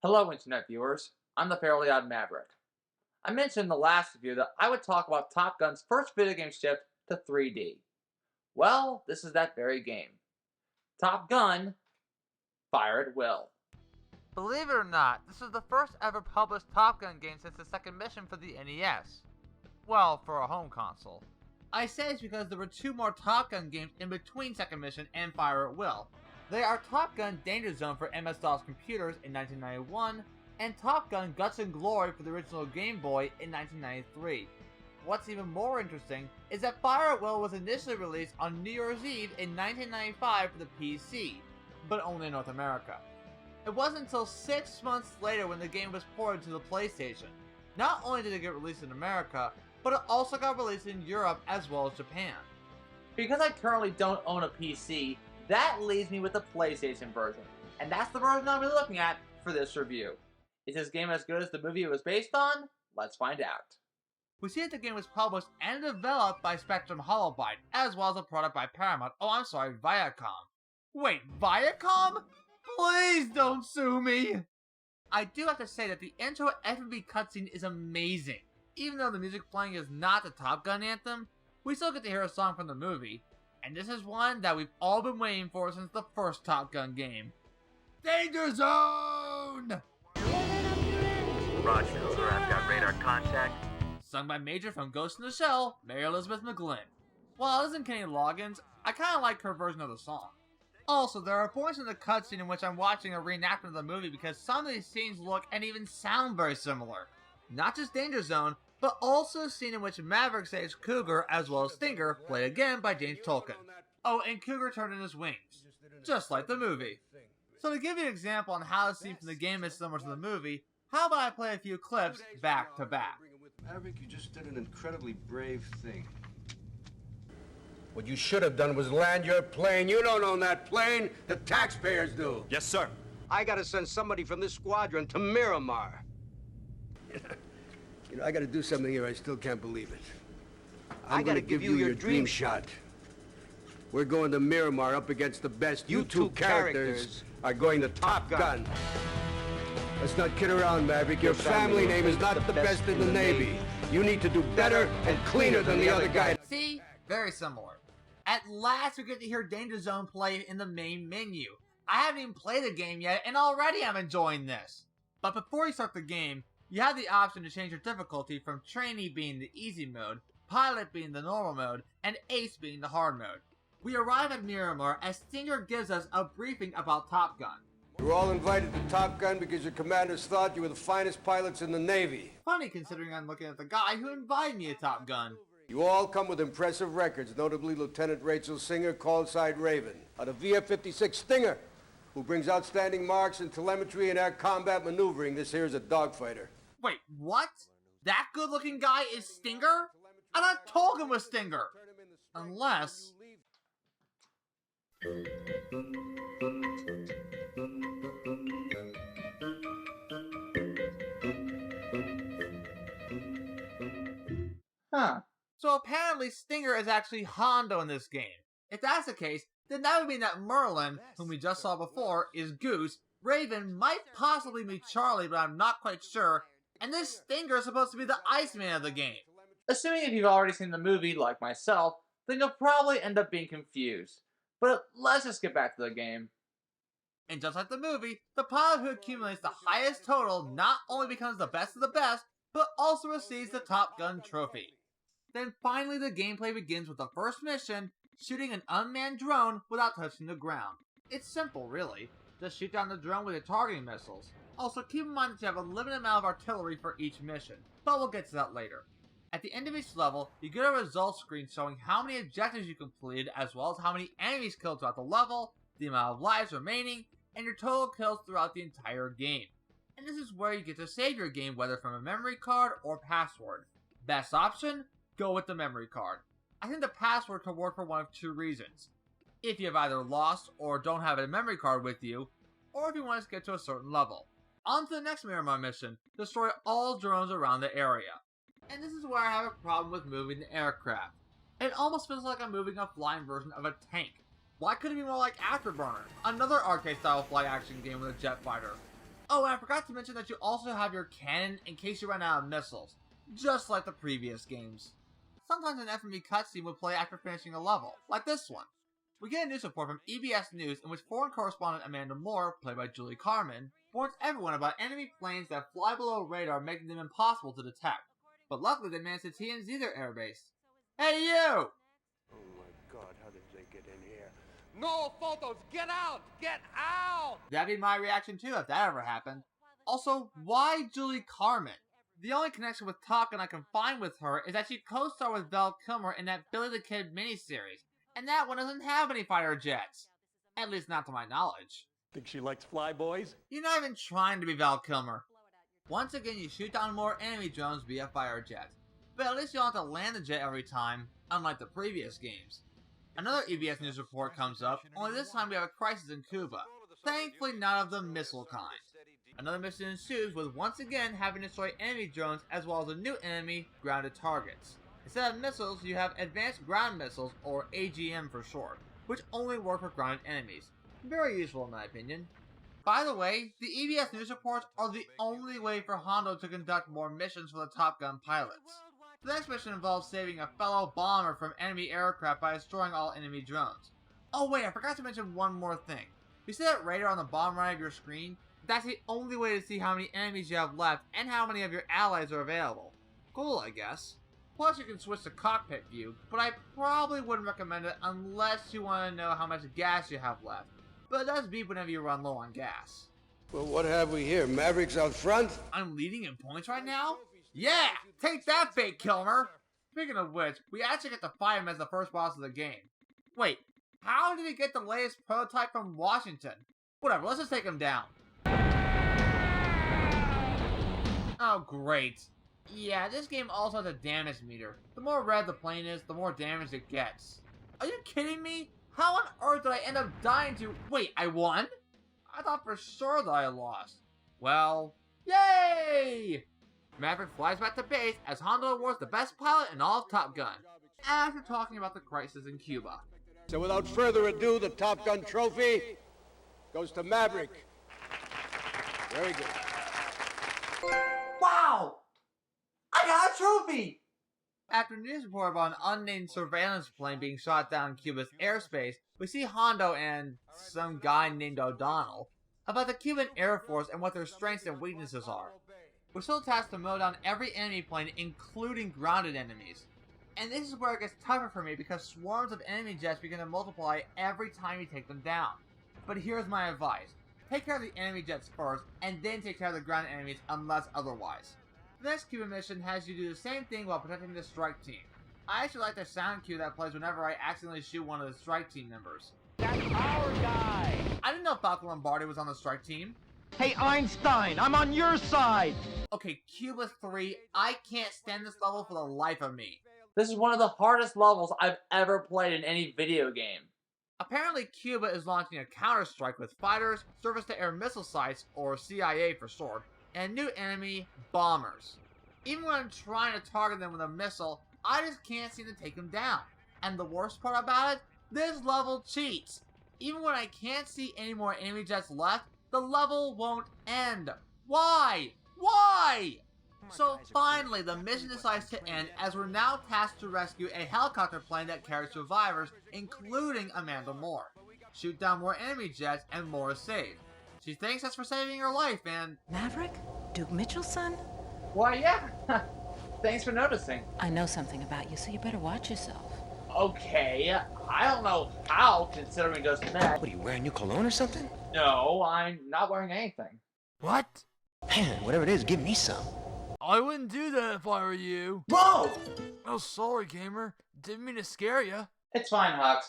Hello, Internet viewers. I'm the Fairly Odd Maverick. I mentioned in the last review that I would talk about Top Gun's first video game shift to 3D. Well, this is that very game. Top Gun, Fire at Will. Believe it or not, this is the first ever published Top Gun game since the second mission for the NES. Well, for a home console. I say this because there were two more Top Gun games in between second mission and Fire at Will. They are Top Gun Danger Zone for MS-DOS computers in 1991, and Top Gun Guts and Glory for the original Game Boy in 1993. What's even more interesting is that Fire at Will was initially released on New Year's Eve in 1995 for the PC, but only in North America. It wasn't until 6 months later when the game was ported to the PlayStation. Not only did it get released in America, but it also got released in Europe as well as Japan. Because I currently don't own a PC, that leaves me with the PlayStation version, and that's the version I'll be looking at for this review. Is this game as good as the movie it was based on? Let's find out. We see that the game was published and developed by Spectrum Holobyte, as well as a product by Paramount. Viacom. Wait, Viacom? Please don't sue me! I do have to say that the intro FMV cutscene is amazing. Even though the music playing is not the Top Gun anthem, we still get to hear a song from the movie, and this is one that we've all been waiting for since the first Top Gun game. Danger Zone! Roger, I've got radar contact. Sung by Major from Ghost in the Shell, Mary Elizabeth McGlynn. While it isn't Kenny Loggins, I kinda like her version of the song. Also, there are points in the cutscene in which I'm watching a reenactment of the movie because some of these scenes look and even sound very similar. Not just Danger Zone, but also a scene in which Maverick saves Cougar as well as Stinger, played again by James Tolkien. Oh, and Cougar turned in his wings. Just like the movie. So to give you an example on how the scene from the game is similar to the movie, how about I play a few clips back to back. Maverick, you just did an incredibly brave thing. What you should have done was land your plane. You don't own that plane. The taxpayers do. Yes, sir. I gotta send somebody from this squadron to Miramar. You know, I gotta do something here. I still can't believe it. I'm gonna give you your dream shot. We're going to Miramar up against the best. You two characters are going to Top Gun. Let's not kid around, Maverick. Your family name is not the best in the Navy. You need to do better and cleaner than the other guy. See? Very similar. At last we get to hear Danger Zone play in the main menu. I haven't even played the game yet, and already I'm enjoying this. But before you start the game, you have the option to change your difficulty from Trainee being the easy mode, Pilot being the normal mode, and Ace being the hard mode. We arrive at Miramar as Stinger gives us a briefing about Top Gun. You're all invited to Top Gun because your commanders thought you were the finest pilots in the Navy. Funny considering I'm looking at the guy who invited me to Top Gun. You all come with impressive records, notably Lieutenant Rachel Singer, callsign Raven, of the VF-56 Stinger, who brings outstanding marks in telemetry and air combat maneuvering. This here is a dogfighter. Wait, what? That good-looking guy is Stinger? I thought Tolkien was Stinger. Unless... Huh. So apparently Stinger is actually Hondo in this game. If that's the case, then that would mean that Merlin, whom we just saw before, is Goose, Raven might possibly be Charlie, but I'm not quite sure, and this Stinger is supposed to be the Iceman of the game. Assuming if you've already seen the movie, like myself, then you'll probably end up being confused. But let's just get back to the game. And just like the movie, the pilot who accumulates the highest total not only becomes the best of the best, but also receives the Top Gun trophy. Then finally the gameplay begins with the first mission, shooting an unmanned drone without touching the ground. It's simple, really. Just shoot down the drone with your targeting missiles. Also keep in mind that you have a limited amount of artillery for each mission, but we'll get to that later. At the end of each level, you get a results screen showing how many objectives you completed, as well as how many enemies killed throughout the level, the amount of lives remaining, and your total kills throughout the entire game. And this is where you get to save your game, whether from a memory card or password. Best option? Go with the memory card. I think the password can work for one of two reasons. If you have either lost or don't have a memory card with you, or if you want to get to a certain level. On to the next Miramar mission, destroy all drones around the area. And this is where I have a problem with moving the aircraft. It almost feels like I'm moving a flying version of a tank. Why couldn't it be more like Afterburner, another arcade-style fly action game with a jet fighter? Oh, and I forgot to mention that you also have your cannon in case you run out of missiles, just like the previous games. Sometimes an FMV cutscene would play after finishing a level, like this one. We get a news report from EBS News in which foreign correspondent Amanda Moore, played by Julie Carmen, warns everyone about enemy planes that fly below radar, making them impossible to detect. But luckily they managed to TMZ their airbase. Hey you! Oh my God, how did they get in here? No photos! Get out! Get out! That'd be my reaction too if that ever happened. Also, why Julie Carmen? The only connection with Top Gun I can find with her is that she co-starred with Val Kilmer in that Billy the Kid miniseries, and that one doesn't have any fighter jets. At least not to my knowledge. Think she likes flyboys? You're not even trying to be Val Kilmer. Once again, you shoot down more enemy drones via fire jets, but at least you don't have to land the jet every time, unlike the previous games. Another EBS News report comes up, only this time we have a crisis in Cuba. Thankfully not of the missile kind. Another mission ensues with once again having to destroy enemy drones as well as a new enemy, grounded targets. Instead of missiles, you have advanced ground missiles, or AGM for short, which only work for grounded enemies. Very useful in my opinion. By the way, the EBS News reports are the only way for Hondo to conduct more missions for the Top Gun pilots. The next mission involves saving a fellow bomber from enemy aircraft by destroying all enemy drones. Oh wait, I forgot to mention one more thing. You see that radar on the bottom right of your screen? That's the only way to see how many enemies you have left and how many of your allies are available. Cool, I guess. Plus you can switch to cockpit view, but I probably wouldn't recommend it unless you want to know how much gas you have left. But it does beep whenever you run low on gas. Well, what have we here? Mavericks out front? I'm leading in points right now? Yeah! Take that, Fake Kilmer! Speaking of which, we actually get to fight him as the first boss of the game. Wait, how did he get the latest prototype from Washington? Whatever, let's just take him down. Oh, great. Yeah, this game also has a damage meter. The more red the plane is, the more damage it gets. Are you kidding me? How on earth did I end up dying to— Wait, I won? I thought for sure that I lost. Well, yay! Maverick flies back to base as Hondo awards the best pilot in all of Top Gun, after talking about the crisis in Cuba. So without further ado, the Top Gun trophy goes to Maverick. Very good. Wow! I got a trophy! After news report about an unnamed surveillance plane being shot down in Cuba's airspace, we see Hondo and some guy named O'Donnell about the Cuban Air Force and what their strengths and weaknesses are. We're still tasked to mow down every enemy plane, including grounded enemies. And this is where it gets tougher for me because swarms of enemy jets begin to multiply every time you take them down. But here's my advice. Take care of the enemy jets first, and then take care of the grounded enemies unless otherwise. The next Cuban mission has you do the same thing while protecting the strike team. I actually like the sound cue that plays whenever I accidentally shoot one of the strike team members. That's our guy! I didn't know Falco Lombardi was on the strike team. Hey Einstein, I'm on your side! Okay, Cuba 3, I can't stand this level for the life of me. This is one of the hardest levels I've ever played in any video game. Apparently Cuba is launching a counter-strike with fighters, surface-to-air missile sites, or CIA for short, and new enemy, bombers. Even when I'm trying to target them with a missile, I just can't seem to take them down. And the worst part about it? This level cheats. Even when I can't see any more enemy jets left, the level won't end. Why? Why? So finally, the mission decides to end as we're now tasked to rescue a helicopter plane that carries survivors, including Amanda Moore. Shoot down more enemy jets and more is saved. She thanks us for saving her life and— Maverick? Duke Mitchell's son? Why, yeah. Thanks for noticing. I know something about you, so you better watch yourself. Okay, I don't know how, considering just met. What, are you wearing new cologne or something? No, I'm not wearing anything. What? Man, whatever it is, give me some. I wouldn't do that if I were you. Whoa! Oh, sorry, gamer. Didn't mean to scare ya. It's fine, Hux.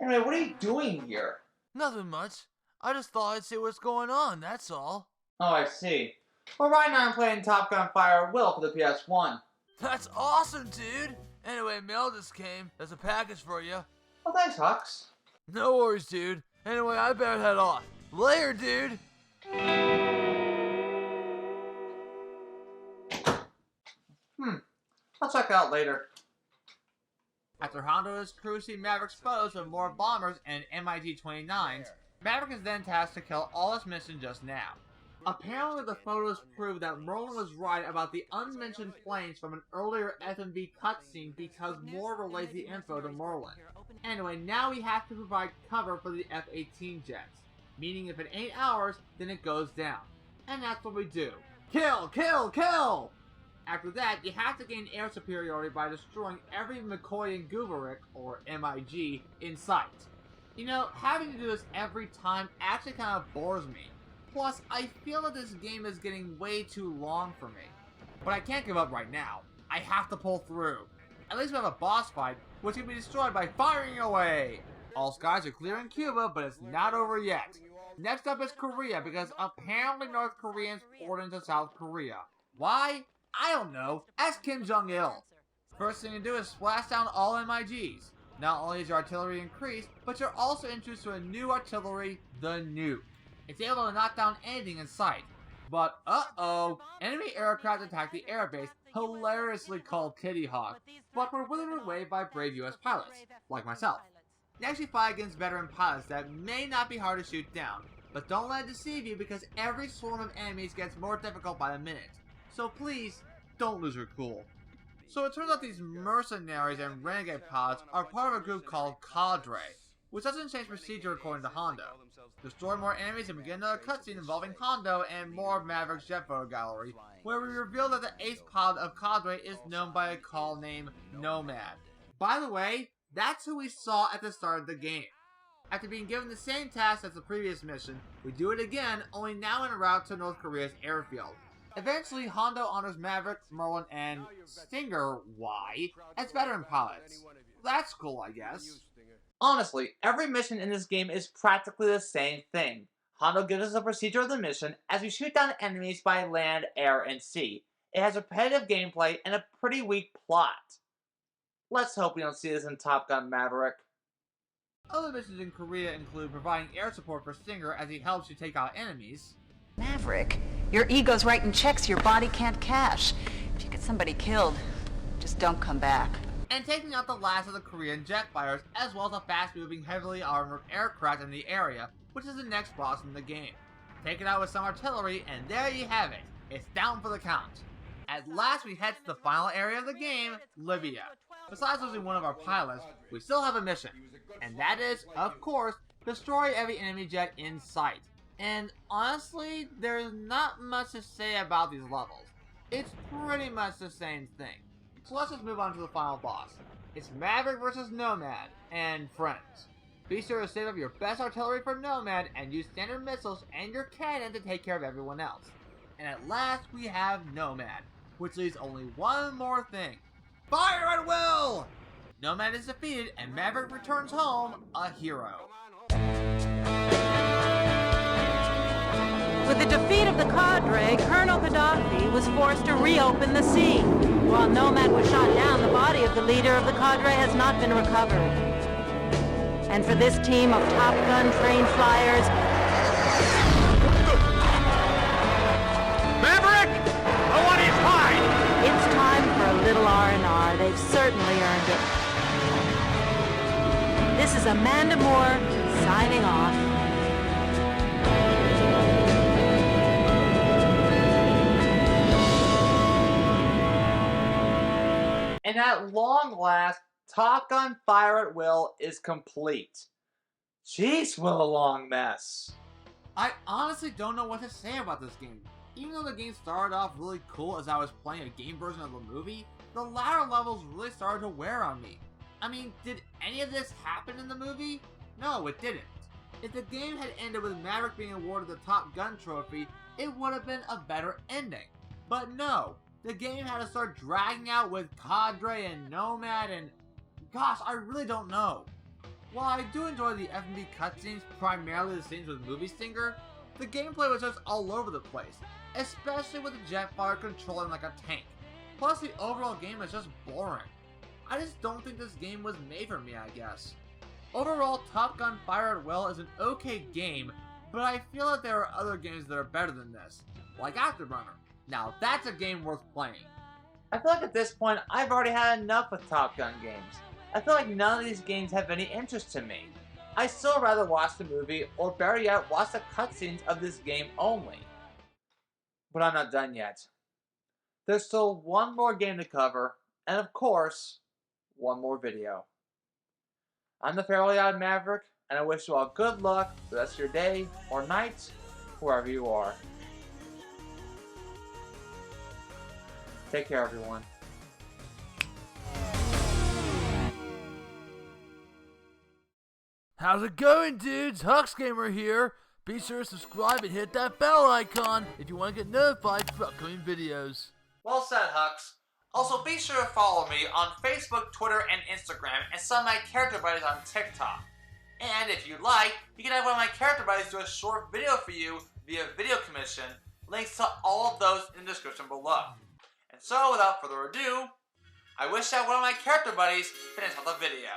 Anyway, what are you doing here? Nothing much. I just thought I'd see what's going on, that's all. Oh, I see. Well, right now I'm playing Top Gun Fire at Will for the PS1. That's awesome, dude. Anyway, mail just came. There's a package for you. Well, thanks, Hux. No worries, dude. Anyway, I better head off. Later, dude. I'll check it out later. After Hondo and his crew see Maverick's foes with more bombers and MiG-29s, Maverick is then tasked to kill all his mission just now. Apparently the photos prove that Merlin was right about the unmentioned planes from an earlier FMV cutscene because more relays the info to Merlin. Anyway, now we have to provide cover for the F-18 jets, meaning if it ain't ours, then it goes down. And that's what we do. Kill! Kill! Kill! After that, you have to gain air superiority by destroying every McCoy and Gooberik, or MIG, in sight. You know, having to do this every time actually kind of bores me. Plus, I feel that this game is getting way too long for me. But I can't give up right now. I have to pull through. At least we have a boss fight, which can be destroyed by firing away! All skies are clear in Cuba, but it's not over yet. Next up is Korea, because apparently North Koreans poured into South Korea. Why? I don't know. Ask Kim Jong-il. First thing to do is splash down all MIGs. Not only is your artillery increased, but you're also introduced to a new artillery, the nuke. It's able to knock down anything in sight. But, uh-oh, enemy aircraft attack the airbase, hilariously called Kitty Hawk, but were withered away by brave US pilots, like myself. Next you fight against veteran pilots that may not be hard to shoot down, but don't let it deceive you because every swarm of enemies gets more difficult by the minute. So please, don't lose your cool. So it turns out these mercenaries and renegade pilots are part of a group called Cadre, which doesn't change procedure according to Hondo. Destroy more enemies and begin another cutscene involving Hondo and more of Maverick's jet photo gallery, where we reveal that the ace pilot of Cadre is known by a call name Nomad. By the way, that's who we saw at the start of the game. After being given the same task as the previous mission, we do it again, only now en route to North Korea's airfield. Eventually, Hondo honors Maverick, Merlin, and Stinger, why, as veteran pilots. That's cool, I guess. Honestly, every mission in this game is practically the same thing. Hondo gives us a procedure of the mission as we shoot down enemies by land, air, and sea. It has repetitive gameplay and a pretty weak plot. Let's hope we don't see this in Top Gun Maverick. Other missions in Korea include providing air support for Stinger as he helps you take out enemies. Maverick, your ego's writing checks your body can't cash. If you get somebody killed, just don't come back. And taking out the last of the Korean jet fighters, as well as a fast-moving, heavily armored aircraft in the area, which is the next boss in the game. Take it out with some artillery, and there you have it. It's down for the count. At last, we head to the final area of the game, Libya. Besides losing one of our pilots, we still have a mission. And that is, of course, destroy every enemy jet in sight. And honestly, there's not much to say about these levels. It's pretty much the same thing. So let's just move on to the final boss. It's Maverick versus Nomad, and friends. Be sure to save up your best artillery for Nomad and use standard missiles and your cannon to take care of everyone else. And at last we have Nomad, which leaves only one more thing. Fire at will! Nomad is defeated and Maverick returns home a hero. With the defeat of the Cadre, Colonel Gaddafi was forced to reopen the sea. While Nomad was shot down, the body of the leader of the Cadre has not been recovered. And for this team of Top Gun trained flyers... Maverick! I want his hide! It's time for a little R&R. They've certainly earned it. This is Amanda Moore, signing off. And at long last, Top Gun Fire at Will is complete. Jeez, what a long mess. I honestly don't know what to say about this game. Even though the game started off really cool as I was playing a game version of the movie, the latter levels really started to wear on me. I mean, did any of this happen in the movie? No, it didn't. If the game had ended with Maverick being awarded the Top Gun trophy, it would have been a better ending. But no, the game had to start dragging out with Cadre and Nomad and... gosh, I really don't know. While I do enjoy the FMV cutscenes, primarily the scenes with Movie Stinger, the gameplay was just all over the place, especially with the jet fighter controlling like a tank. Plus the overall game is just boring. I just don't think this game was made for me, I guess. Overall, Top Gun Fire at Will is an okay game, but I feel that there are other games that are better than this, like Afterburner. Now that's a game worth playing. I feel like at this point, I've already had enough with Top Gun games. I feel like none of these games have any interest to me. I still rather watch the movie, or better yet, watch the cutscenes of this game only. But I'm not done yet. There's still one more game to cover, and of course, one more video. I'm the Fairly Odd Maverick, and I wish you all good luck the rest of your day or night, wherever you are. Take care, everyone. How's it going, dudes? Huxgamr here. Be sure to subscribe and hit that bell icon if you want to get notified for upcoming videos. Well said, Hux. Also, be sure to follow me on Facebook, Twitter, and Instagram, and some of my character buddies on TikTok. And if you'd like, you can have one of my character buddies do a short video for you via video commission. Links to all of those in the description below. And so, without further ado, I wish that one of my character buddies finish out the video.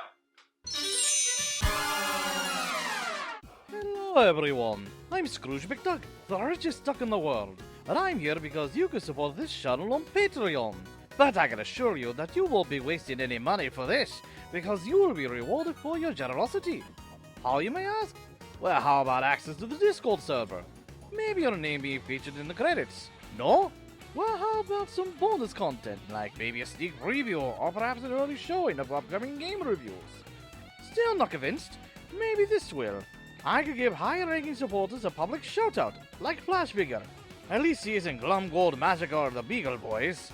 Hello everyone, I'm Scrooge McDuck, the richest duck in the world, and I'm here because you can support this channel on Patreon. But I can assure you that you won't be wasting any money for this, because you will be rewarded for your generosity. How, you may ask? Well, how about access to the Discord server? Maybe your name being featured in the credits. No? Well, how about some bonus content, like maybe a sneak preview, or perhaps an early showing of upcoming game reviews? Still not convinced? Maybe this will. I could give higher-ranking supporters a public shout-out, like Flashfigure, Elysius and Glum Gold Massacre or the Beagle Boys.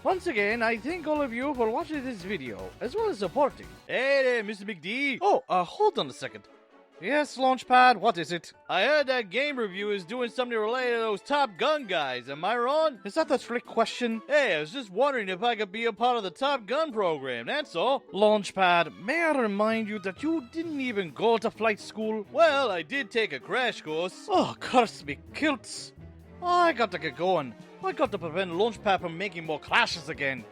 Once again, I thank all of you for watching this video, as well as supporting. Hey there, Mr. McD! Oh, hold on a second. Yes, Launchpad, what is it? I heard that game review is doing something related to those Top Gun guys, am I wrong? Is that the trick question? Hey, I was just wondering if I could be a part of the Top Gun program, that's all. Launchpad, may I remind you that you didn't even go to flight school? Well, I did take a crash course. Oh, curse me kilts. I got to get going. I got to prevent Launchpad from making more crashes again.